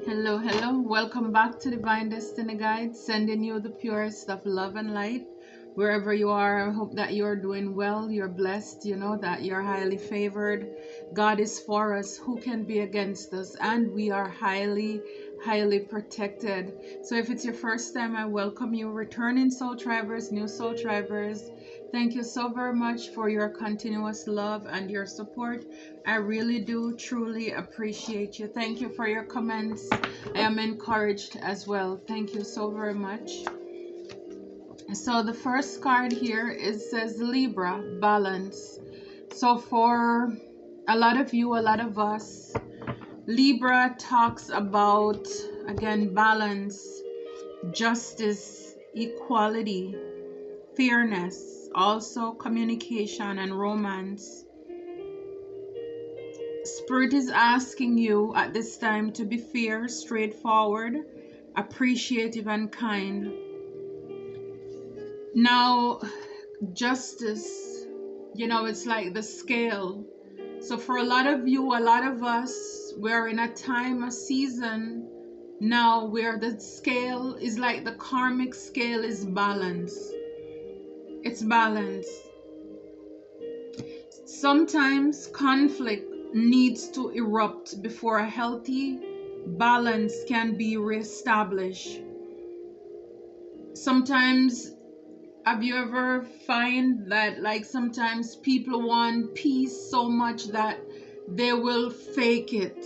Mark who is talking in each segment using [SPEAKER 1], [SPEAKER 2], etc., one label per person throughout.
[SPEAKER 1] Hello, hello. Welcome back to Divine Destiny Guide, sending you the purest of love and light. Wherever you are, I hope that you're doing well, you're blessed, you know that you're highly favored. God is for us. Who can be against us? And we are highly, highly protected. So if it's your first time, I welcome you. Returning soul tribers, new soul tribers. Thank you so very much for your continuous love and your support. I really do truly appreciate you. Thank you for your comments. I am encouraged as well. Thank you so very much. So the first card here is says Libra, balance. So for a lot of you, a lot of us, Libra talks about, again, balance, justice, equality, fairness, also communication and romance. Spirit is asking you at this time to be fair, straightforward, appreciative, and kind. Now, justice, it's like the scale. So, for a lot of you, a lot of us, we're in a time, a season now where the scale is like the karmic scale is balanced. It's balanced. Sometimes conflict needs to erupt before a healthy balance can be reestablished. Sometimes, have you ever find that like sometimes people want peace so much that they will fake it?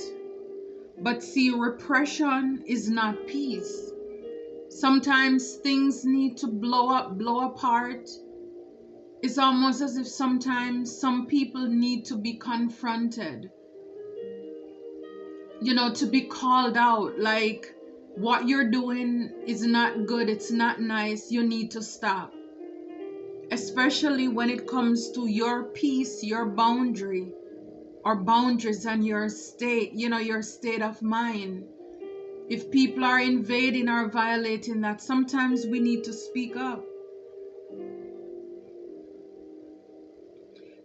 [SPEAKER 1] But see, repression is not peace. Sometimes things need to blow up, blow apart. It's almost as if sometimes some people need to be confronted, to be called out, like what you're doing is not good, it's not nice, you need to stop. Especially when it comes to your peace, your boundary, or boundaries, and your state, your state of mind. If people are invading or violating that, sometimes we need to speak up.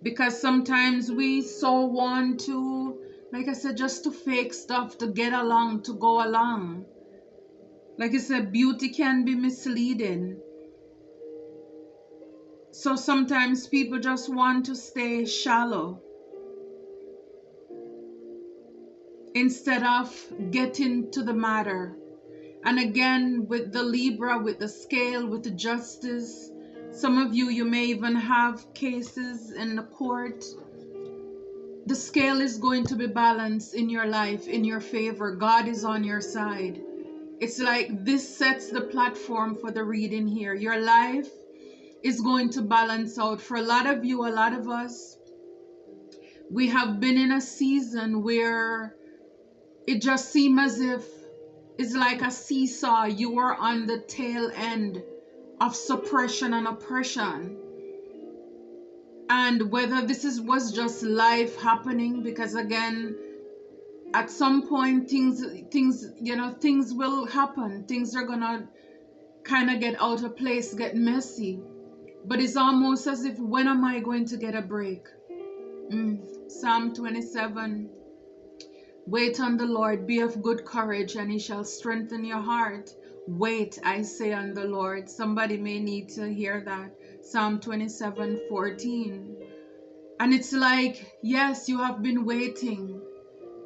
[SPEAKER 1] Because sometimes we so want to, like I said, just to fake stuff, to get along, to go along. Like I said, beauty can be misleading. So sometimes people just want to stay shallow instead of getting to the matter. And again, with the Libra, with the scale, with the justice, some of you may even have cases in the court. The scale is going to be balanced in your life, in your favor. God is on your side. It's like this sets the platform for the reading here. Your life is going to balance out. For a lot of you, a lot of us, we have been in a season where it just seems as if it's like a seesaw. You are on the tail end of suppression and oppression. And whether was just life happening, because again, at some point things will happen. Things are gonna kind of get out of place, get messy. But it's almost as if, when am I going to get a break? Psalm 27. Wait on the Lord, be of good courage, and he shall strengthen your heart. Wait, I say, on the Lord. Somebody may need to hear that. Psalm 27:14. And it's like, yes, you have been waiting.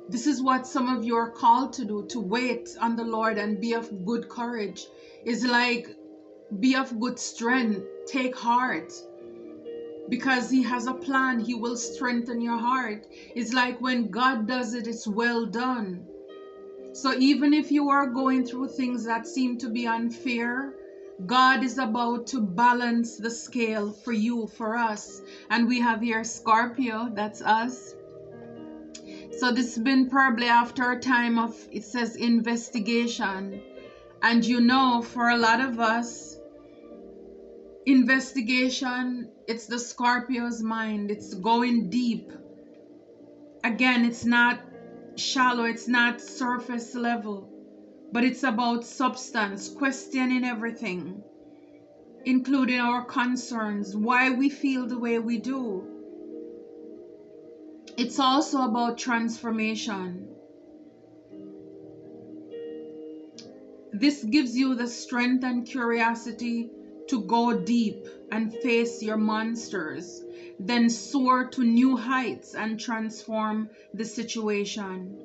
[SPEAKER 1] This is what some of you are called to do, to wait on the Lord and be of good courage. It's like, be of good strength, take heart. Because he has a plan, he will strengthen your heart. It's like when God does it, it's well done. So even if you are going through things that seem to be unfair, God is about to balance the scale for you, for us. And we have here Scorpio, that's us. So this has been probably after a time of, it says, investigation. And for a lot of us, investigation, it's the Scorpio's mind. It's going deep. Again, it's not shallow, it's not surface level, but it's about substance, questioning everything, including our concerns, why we feel the way we do. It's also about transformation. This gives you the strength and curiosity to go deep and face your monsters, then soar to new heights and transform the situation.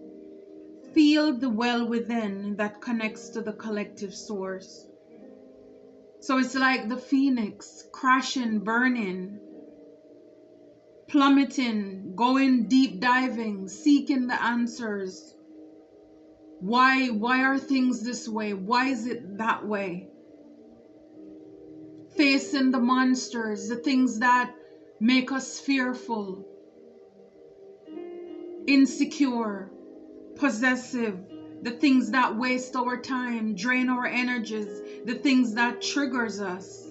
[SPEAKER 1] Feel the well within that connects to the collective source. So it's like the phoenix, crashing, burning, plummeting, going deep diving, seeking the answers. Why are things this way? Why is it that way? Facing the monsters, the things that make us fearful, insecure, possessive, the things that waste our time, drain our energies, the things that triggers us.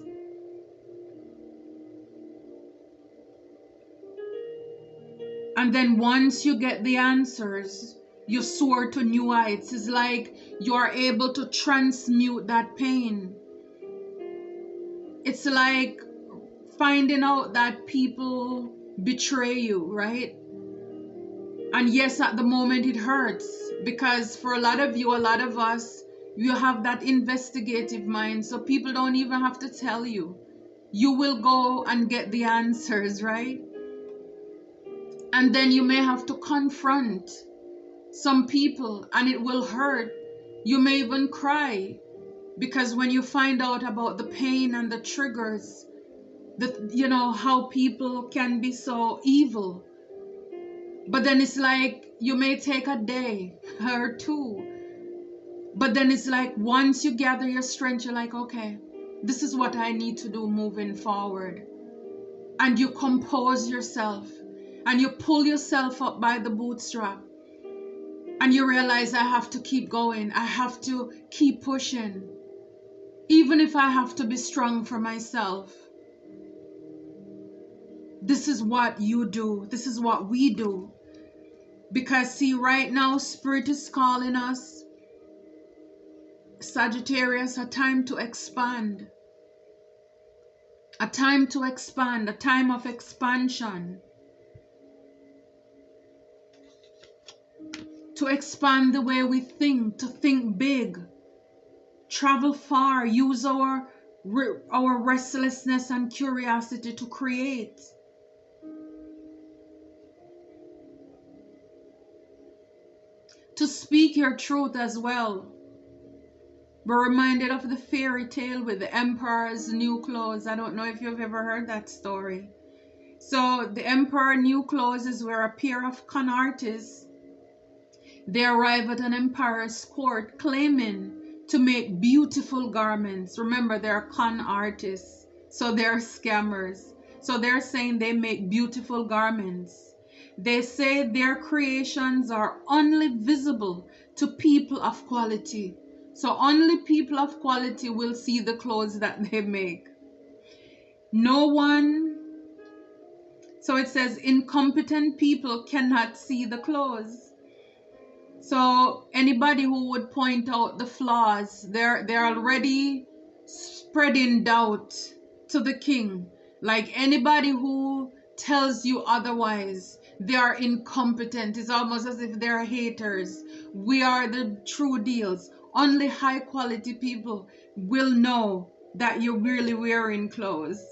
[SPEAKER 1] And then once you get the answers, you soar to new heights. It's like you are able to transmute that pain. It's like finding out that people betray you, right? And yes, at the moment it hurts, because for a lot of you, a lot of us, you have that investigative mind, so people don't even have to tell you. You will go and get the answers, right? And then you may have to confront some people and it will hurt. You may even cry, because when you find out about the pain and the triggers, how people can be so evil. But then it's like you may take a day or two. But then it's like once you gather your strength, you're like, okay, this is what I need to do moving forward. And you compose yourself and you pull yourself up by the bootstrap. And you realize, I have to keep going. I have to keep pushing. Even if I have to be strong for myself. This is what you do. This is what we do. Because see, right now, Spirit is calling us, Sagittarius, a time to expand. A time to expand. A time of expansion. To expand the way we think. To think big. Travel far. Use our restlessness and curiosity to create. To speak your truth as well. We're reminded of the fairy tale with the emperor's new clothes. I don't know if you've ever heard that story. So the emperor new clothes is where a pair of con artists, they arrive at an emperor's court claiming to make beautiful garments. Remember, they're con artists, so they're scammers. So they're saying they make beautiful garments. They say their creations are only visible to people of quality. So only people of quality will see the clothes that they make. No one, so it says incompetent people cannot see the clothes. So anybody who would point out the flaws, they're already spreading doubt to the king. Like anybody who tells you otherwise, they are incompetent. It's almost as if they're haters. We are the true deals. Only high quality people will know that you're really wearing clothes.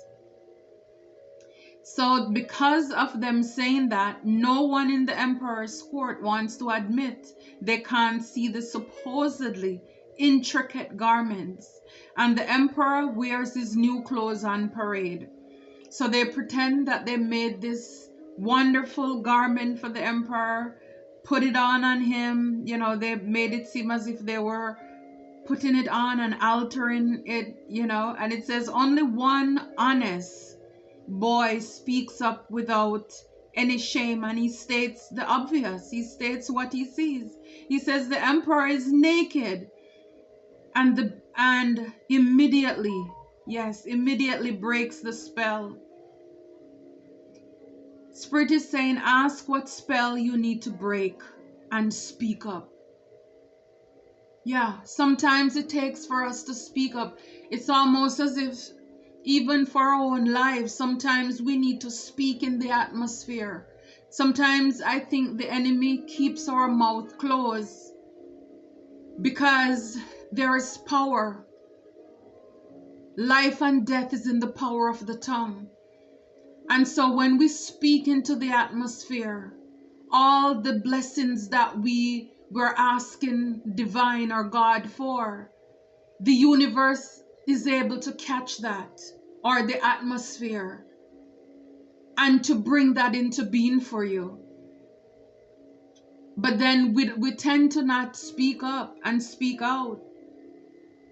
[SPEAKER 1] So because of them saying that, no one in the emperor's court wants to admit they can't see the supposedly intricate garments. And the emperor wears his new clothes on parade. So they pretend that they made this wonderful garment for the emperor, put it on him. They made it seem as if they were putting it on and altering it, and it says only one honest boy speaks up without any shame, and he states the obvious. He states what he sees. He says the emperor is naked, and immediately breaks the spell. Spirit is saying, ask what spell you need to break and speak up. Yeah, sometimes it takes for us to speak up. It's almost as if even for our own lives, sometimes we need to speak in the atmosphere. Sometimes I think the enemy keeps our mouth closed because There is power. Life and death is in the power of the tongue. And so when we speak into the atmosphere, all the blessings that we were asking divine or God for, the universe is able to catch that, or the atmosphere, and to bring that into being for you. But then we tend to not speak up and speak out.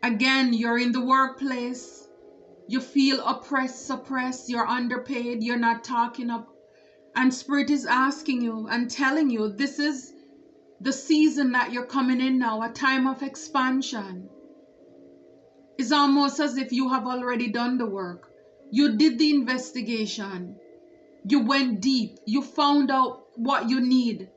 [SPEAKER 1] Again, you're in the workplace, you feel oppressed, suppressed, you're underpaid, you're not talking up. And Spirit is asking you and telling you, this is the season that you're coming in now, a time of expansion. It's almost as if you have already done the work. You did the investigation. You went deep. You found out what you need.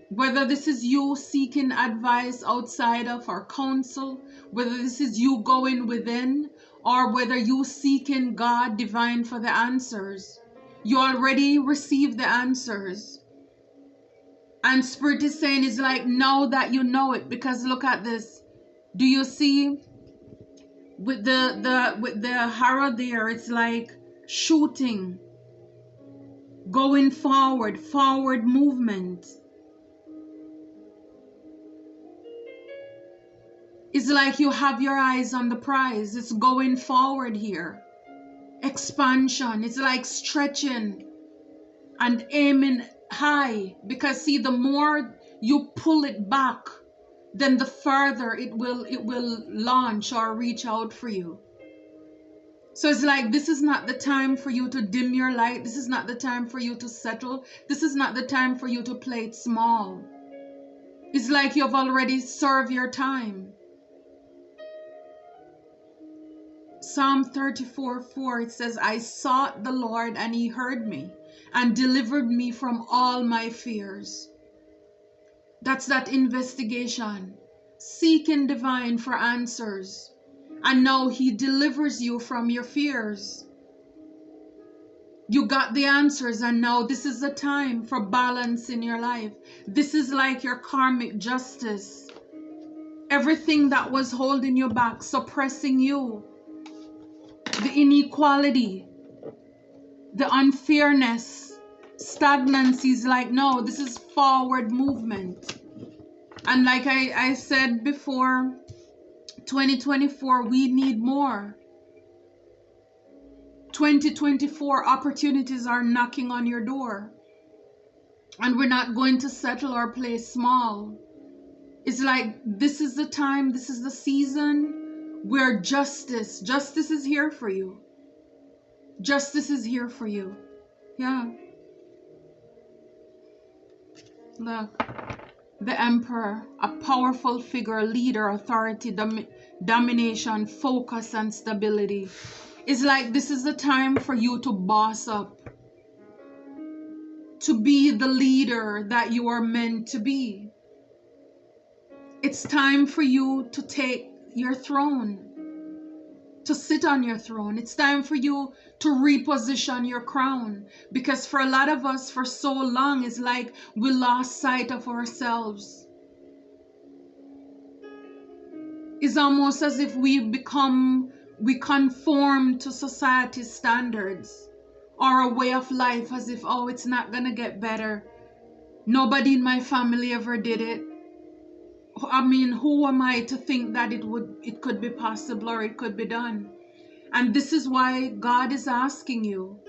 [SPEAKER 1] Whether this is you seeking advice outside of or counsel, whether this is you going within, or whether you seeking God divine for the answers, you already received the answers. And Spirit is saying, it's like, now that you know it, because look at this. Do you see with the arrow there, it's like shooting, going forward movement. It's like you have your eyes on the prize. It's going forward here. Expansion. It's like stretching and aiming high. Because see, the more you pull it back, then the further it will launch or reach out for you. So it's like, this is not the time for you to dim your light. This is not the time for you to settle. This is not the time for you to play it small. It's like you've already served your time. Psalm 34:4, it says, I sought the Lord and he heard me and delivered me from all my fears. That's that investigation, seeking divine for answers. And now he delivers you from your fears. You got the answers, and now this is the time for balance in your life. This is like your karmic justice. Everything that was holding you back, suppressing you, the inequality, the unfairness, stagnancy is like, no, this is forward movement. And like I said before, 2024, we need more. 2024 opportunities are knocking on your door. And we're not going to settle or play small. It's like, this is the time, this is the season where justice is here for you. Justice is here for you. Yeah. Look, the Emperor, a powerful figure, leader, authority, domination, focus, and stability. It's like, this is the time for you to boss up, to be the leader that you are meant to be. It's time for you to take your throne, to sit on your throne. It's time for you to reposition your crown. Because for a lot of us, for so long, it's like we lost sight of ourselves. It's almost as if we conform to society's standards or a way of life, as if, oh, it's not gonna get better. Nobody in my family ever did it. I mean, who am I to think that it could be possible or it could be done? And this is why God is asking you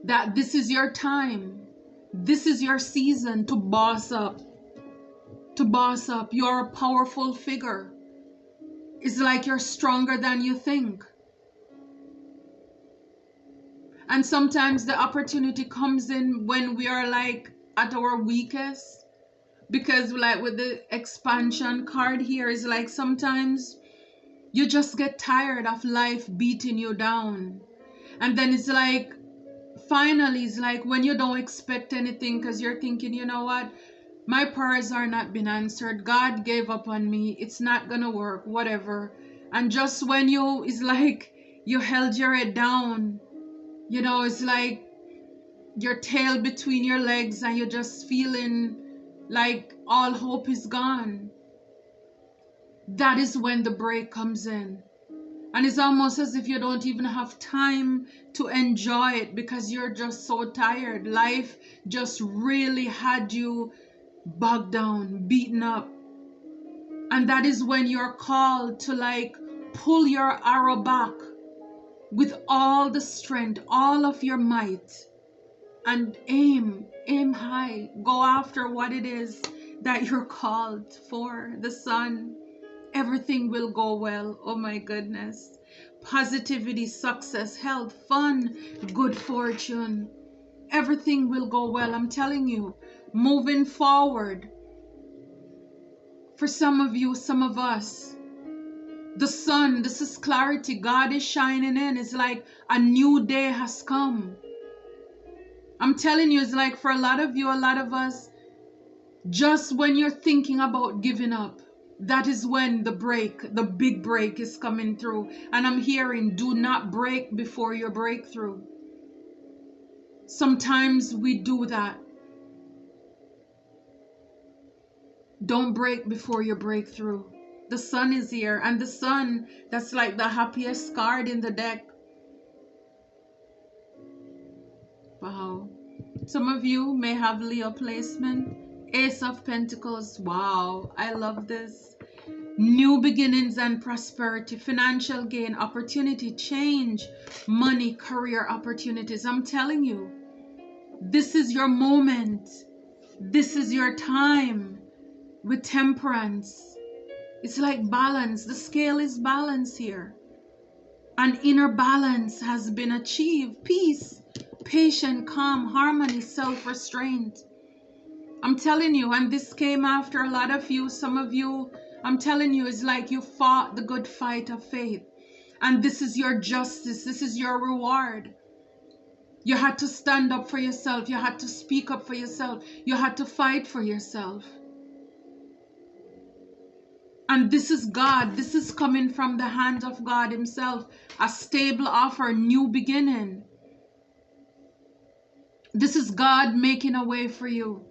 [SPEAKER 1] that this is your time. This is your season to boss up. To boss up. You're a powerful figure. It's like you're stronger than you think. And sometimes the opportunity comes in when we are like at our weakest. Because like with the expansion card here, is like sometimes you just get tired of life beating you down. And then it's like, finally, it's like when you don't expect anything because you're thinking, you know what? My prayers are not being answered. God gave up on me. It's not going to work, whatever. And just when it's like you held your head down, you know, it's like your tail between your legs and you're just feeling like all hope is gone. that is when the break comes in. And it's almost as if you don't even have time to enjoy it because you're just so tired. Life just really had you bogged down, beaten up. And that is when you're called to like pull your arrow back with all the strength, all of your might, and aim high. Go after what it is that you're called for. The sun, everything will go well. Oh my goodness. Positivity, success, health, fun, good fortune. Everything will go well. I'm telling you, moving forward. For some of you, some of us, the sun, this is clarity. God is shining in. It's like a new day has come. I'm telling you, it's like for a lot of you, a lot of us, just when you're thinking about giving up, that is when the break, the big break is coming through. And I'm hearing, do not break before your breakthrough. Sometimes we do that. Don't break before your breakthrough. The sun is here, and the sun, that's like the happiest card in the deck. Wow. Some of you may have Leo placement. Ace of Pentacles. Wow, I love this. New beginnings and prosperity, financial gain, opportunity, change, money, career opportunities. I'm telling you, this is your moment. This is your time with temperance. It's like balance. The scale is balance here. An inner balance has been achieved. Peace, patience, calm, harmony, self-restraint. I'm telling you, and this came after a lot of you, some of you, I'm telling you, it's like you fought the good fight of faith. And this is your justice. This is your reward. You had to stand up for yourself. You had to speak up for yourself. You had to fight for yourself. And this is God. This is coming from the hand of God himself. A stable offer, new beginning. This is God making a way for you.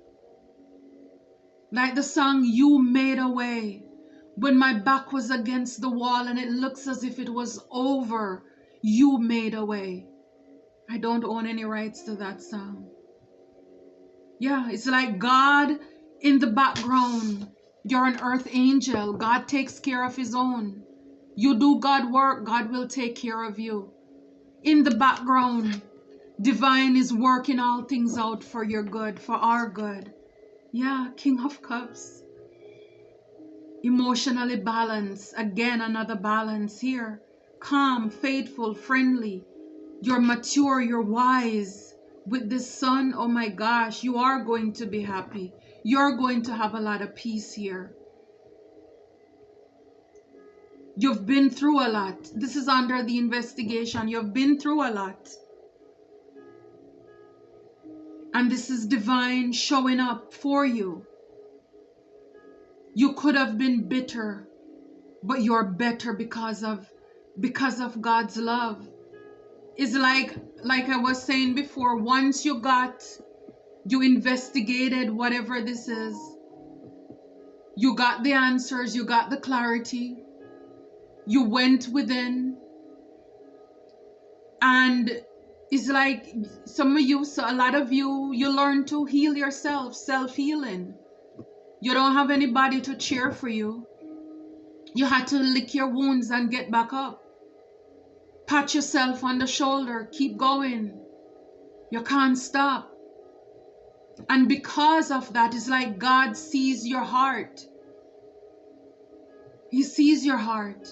[SPEAKER 1] Like the song, You Made a Way. When my back was against the wall and it looks as if it was over, you made a way. I don't own any rights to that song. Yeah, it's like God in the background. You're an earth angel. God takes care of his own. You do God work, God will take care of you. In the background, divine is working all things out for your good, for our good. Yeah, King of Cups. Emotionally balanced. Again, another balance here. Calm, faithful, friendly. You're mature, you're wise. With this sun, oh my gosh, you are going to be happy. You're going to have a lot of peace here. You've been through a lot. This is under the investigation. You've been through a lot. And this is divine showing up for you. You could have been bitter, but you're better because of God's love. It's like I was saying before, once you investigated whatever this is, you got the answers, you got the clarity, you went within, and it's like some of you, so a lot of you, you learn to heal yourself, self-healing. You don't have anybody to cheer for you. You had to lick your wounds and get back up. Pat yourself on the shoulder, keep going. You can't stop. And because of that, it's like God sees your heart. He sees your heart.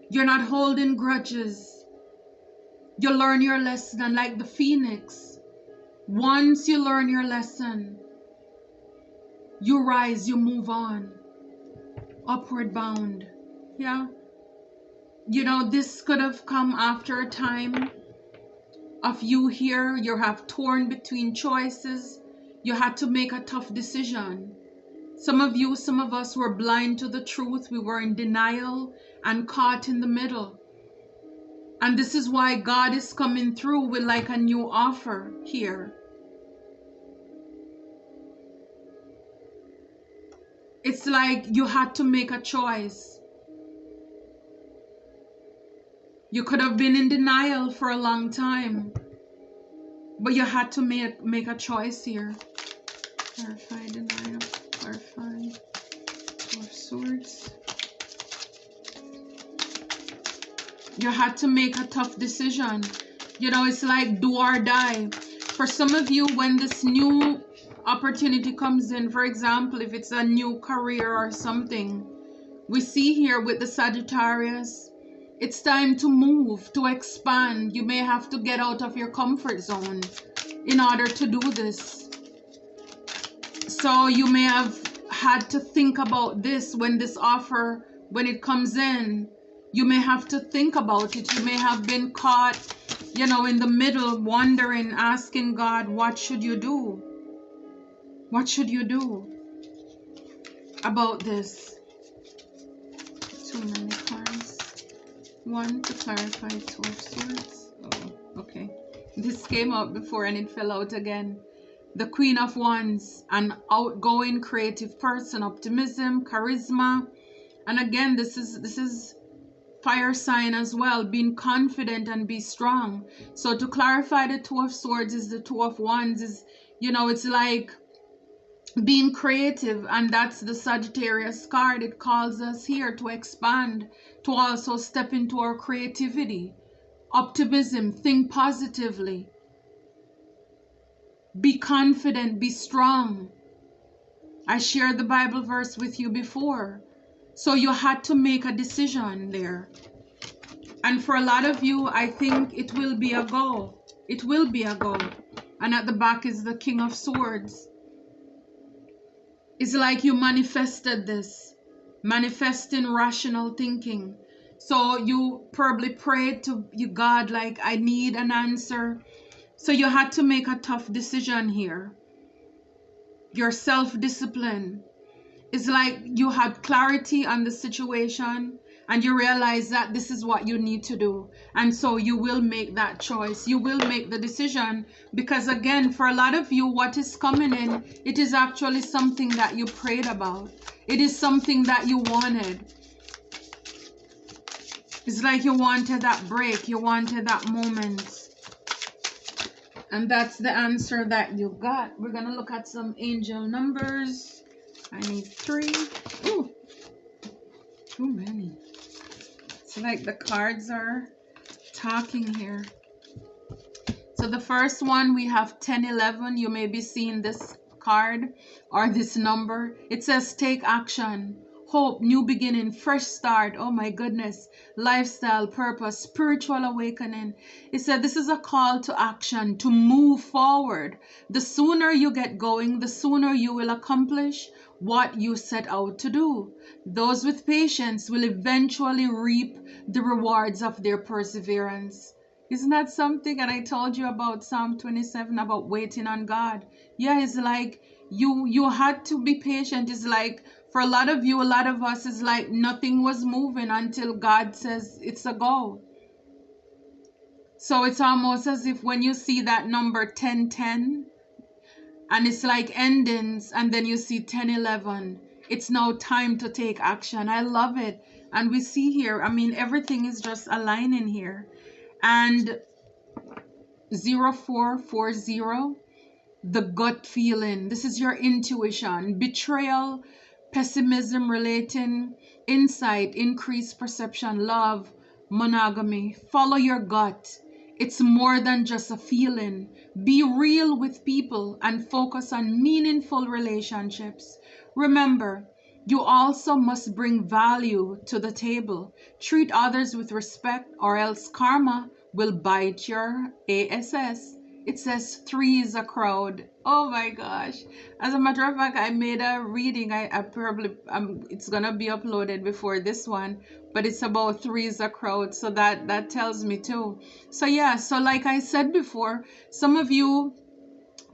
[SPEAKER 1] You're not holding grudges. You learn your lesson, and like the phoenix, once you learn your lesson, you rise, you move on. Upward bound. Yeah. You know, this could have come after a time of you here. You have torn between choices. You had to make a tough decision. Some of you, some of us were blind to the truth. We were in denial and caught in the middle. And this is why God is coming through with like a new offer here. It's like you had to make a choice. You could have been in denial for a long time, but you had to make a choice here. Clarify, denial, clarify. Two of Swords. You had to make a tough decision. You know, it's like do or die. For some of you, when this new opportunity comes in, for example, if it's a new career or something, we see here with the Sagittarius, it's time to move, to expand. You may have to get out of your comfort zone in order to do this. So you may have had to think about this when this offer, when it comes in, you may have to think about it. You may have been caught, you know, in the middle, wondering, asking God, what should you do? What should you do about this? Too many cards. One to clarify, Two of Swords. Oh, okay. This came out before and it fell out again. The Queen of Wands, an outgoing, creative person, optimism, charisma. And again, this is fire sign as well, being confident and be strong. So to clarify, the Two of Swords is the Two of Wands, is, you know, it's like being creative, and that's the Sagittarius card. It calls us here to expand, to also step into our creativity, optimism, think positively, be confident, be strong. I shared the Bible verse with you before. So you had to make a decision there. And for a lot of you, I think it will be a go. It will be a go. And at the back is the King of Swords. It's like you manifested this, manifesting rational thinking. So you probably prayed to you, God, like, I need an answer. So you had to make a tough decision here. Your self-discipline. It's like you had clarity on the situation and you realize that this is what you need to do. And so you will make that choice. You will make the decision, because again, for a lot of you, what is coming in, it is actually something that you prayed about. It is something that you wanted. It's like you wanted that break. You wanted that moment. And that's the answer that you got. We're going to look at some angel numbers. I need 3. Ooh, too many. It's like the cards are talking here. So the first one, we have 1011. You may be seeing this card or this number. It says take action, hope, new beginning, fresh start. Oh my goodness. Lifestyle, purpose, spiritual awakening. It said this is a call to action, to move forward. The sooner you get going, the sooner you will accomplish what you set out to do. Those with patience will eventually reap the rewards of their perseverance. Isn't that something? And I told you about Psalm 27, about waiting on God. Yeah, it's like you had to be patient. It's like for a lot of you, a lot of us, is like nothing was moving until God says it's a go. So it's almost as if when you see that number 1010, and it's like endings, and then you see 1011, it's now time to take action. I love it. And we see here, I mean, everything is just aligning here. And 0440, the gut feeling. This is your intuition. Betrayal, pessimism relating, insight, increased perception, love, monogamy. Follow your gut. It's more than just a feeling. Be real with people and focus on meaningful relationships. Remember, you also must bring value to the table. Treat others with respect, or else karma will bite your ass. It says 3 is a crowd. Oh my gosh. As a matter of fact, I made a reading. I probably, it's going to be uploaded before this one. But it's about 3 is a crowd. So that tells me too. So yeah, so like I said before, some of you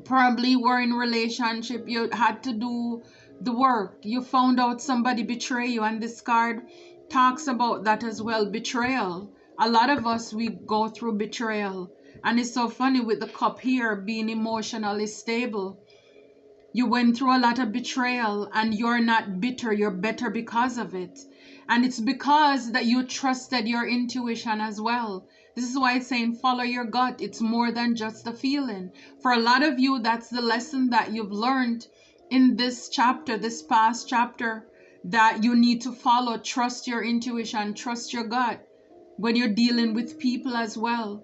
[SPEAKER 1] probably were in relationship. You had to do the work. You found out somebody betray you. And this card talks about that as well. Betrayal. A lot of us, we go through betrayal. And it's so funny with the cup here being emotionally stable. You went through a lot of betrayal, and you're not bitter. You're better because of it. And it's because that you trusted your intuition as well. This is why it's saying follow your gut. It's more than just a feeling. For a lot of you, that's the lesson that you've learned in this chapter, this past chapter, that you need to follow. Trust your intuition, trust your gut when you're dealing with people as well.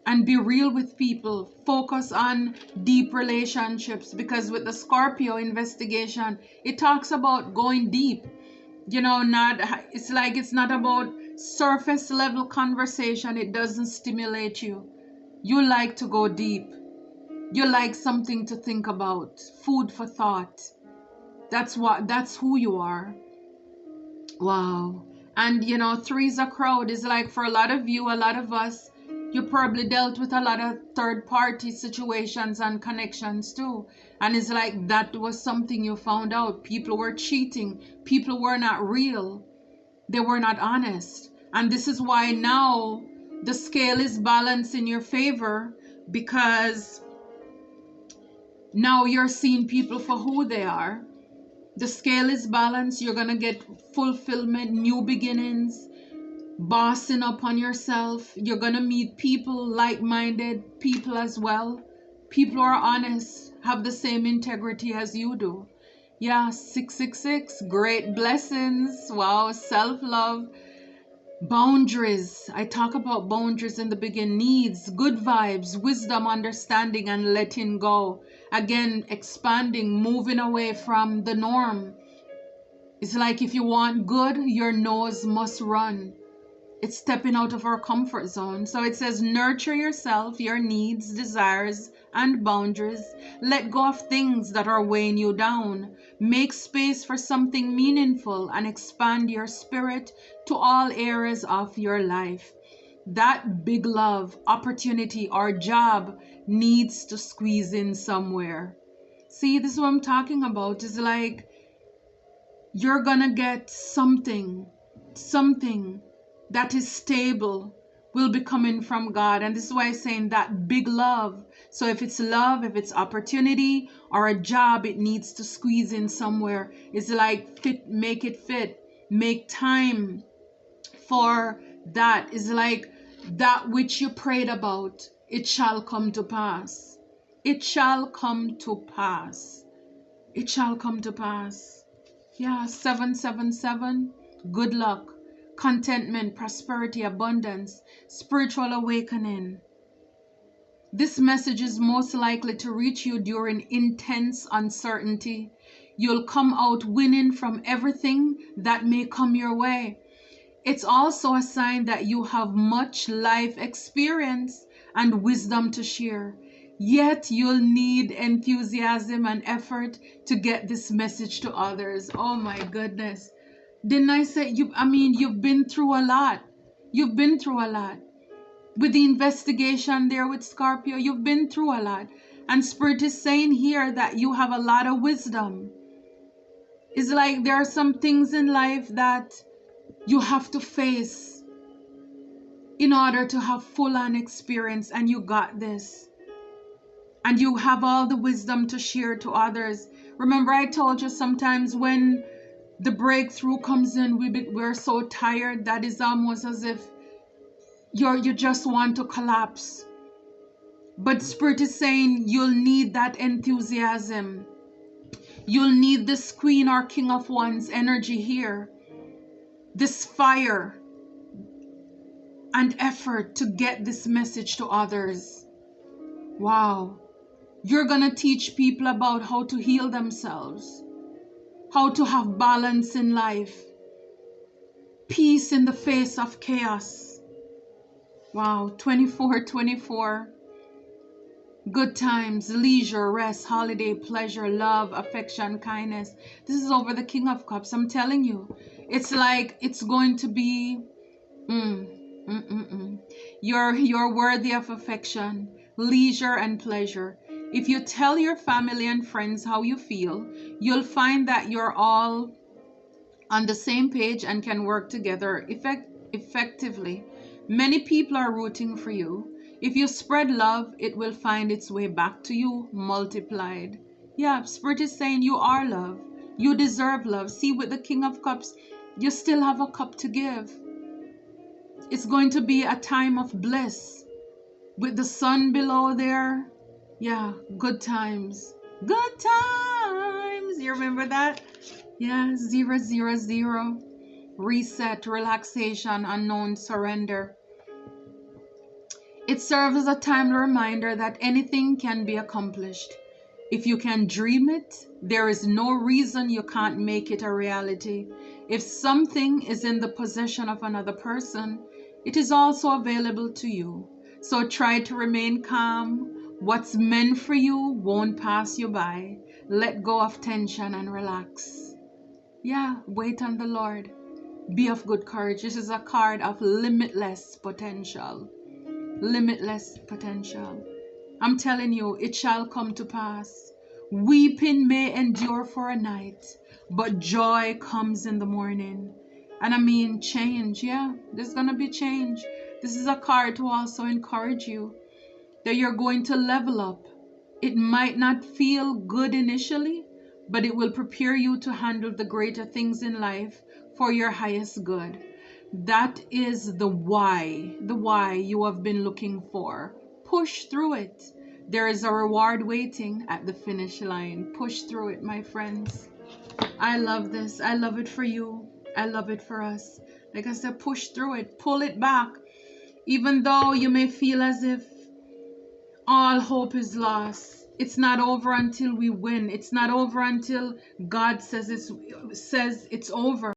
[SPEAKER 1] And be real with people. Focus on deep relationships, because with the Scorpio investigation, it talks about going deep. It's like it's not about surface level conversation. It doesn't stimulate you. You like to go deep. You like something to think about, food for thought. That's who you are. Wow. And three's a crowd is like, for a lot of you, a lot of us, you probably dealt with a lot of third party situations and connections too. And it's like that was something you found out. People were cheating. People were not real. They were not honest. And this is why now the scale is balanced in your favor, because now you're seeing people for who they are. The scale is balanced. You're going to get fulfillment, new beginnings, bossing up on yourself. You're going to meet people, like-minded people as well. People who are honest, have the same integrity as you do. Yeah, 666, great blessings. Wow, self-love. Boundaries. I talk about boundaries in the beginning. Needs, good vibes, wisdom, understanding, and letting go. Again, expanding, moving away from the norm. It's like if you want good, your nose must run. It's stepping out of our comfort zone. So it says, nurture yourself, your needs, desires, and boundaries. Let go of things that are weighing you down. Make space for something meaningful and expand your spirit to all areas of your life. That big love, opportunity, or job needs to squeeze in somewhere. See, this is what I'm talking about. It's like you're gonna get something that is stable will be coming from God. And this is why I'm saying that big love. So if it's love, if it's opportunity or a job, it needs to squeeze in somewhere. It's like make it fit. Make time for that. It's like that which you prayed about, it shall come to pass. It shall come to pass. It shall come to pass. Yeah, 777. Good luck, contentment, prosperity, abundance, spiritual awakening. This message is most likely to reach you during intense uncertainty. You'll come out winning from everything that may come your way. It's also a sign that you have much life experience and wisdom to share. Yet you'll need enthusiasm and effort to get this message to others. Oh my goodness. Didn't I say you've been through a lot. You've been through a lot. With the investigation there with Scorpio, you've been through a lot. And Spirit is saying here that you have a lot of wisdom. It's like there are some things in life that you have to face in order to have full-on experience, and you got this. And you have all the wisdom to share to others. Remember, I told you sometimes when the breakthrough comes in, we're so tired that it's almost as if you just want to collapse. But Spirit is saying you'll need that enthusiasm. You'll need this Queen or King of Wands energy here. This fire and effort to get this message to others. Wow. You're going to teach people about how to heal themselves, how to have balance in life, peace in the face of chaos. Wow, 24/24. Good times, leisure, rest, holiday, pleasure, love, affection, kindness. This is over the King of Cups. I'm telling you, it's like it's going to be You're worthy of affection, leisure, and pleasure. If you tell your family and friends how you feel, you'll find that you're all on the same page and can work together effectively. Many people are rooting for you. If you spread love, it will find its way back to you multiplied. Yeah, Spirit is saying you are love. You deserve love. See, with the King of Cups, you still have a cup to give. It's going to be a time of bliss. With the sun below there. Yeah, good times. Good times. You remember that? Yeah, 000. Reset, relaxation, unknown surrender. It serves as a timely reminder that anything can be accomplished. If you can dream it, there is no reason you can't make it a reality. If something is in the possession of another person, it is also available to you. So try to remain calm. What's meant for you won't pass you by. Let go of tension and relax. Yeah, wait on the Lord. Be of good courage. This is a card of limitless potential. Limitless potential. I'm telling you, it shall come to pass. Weeping may endure for a night, but joy comes in the morning. And I mean, change. Yeah, there's going to be change. This is a card to also encourage you that you're going to level up. It might not feel good initially, but it will prepare you to handle the greater things in life for your highest good. That is the why you have been looking for. Push through it. There is a reward waiting at the finish line. Push through it, my friends. I love this. I love it for you. I love it for us. Like I said, push through it. Pull it back. Even though you may feel as if all hope is lost. It's not over until we win. It's not over until God says it's over.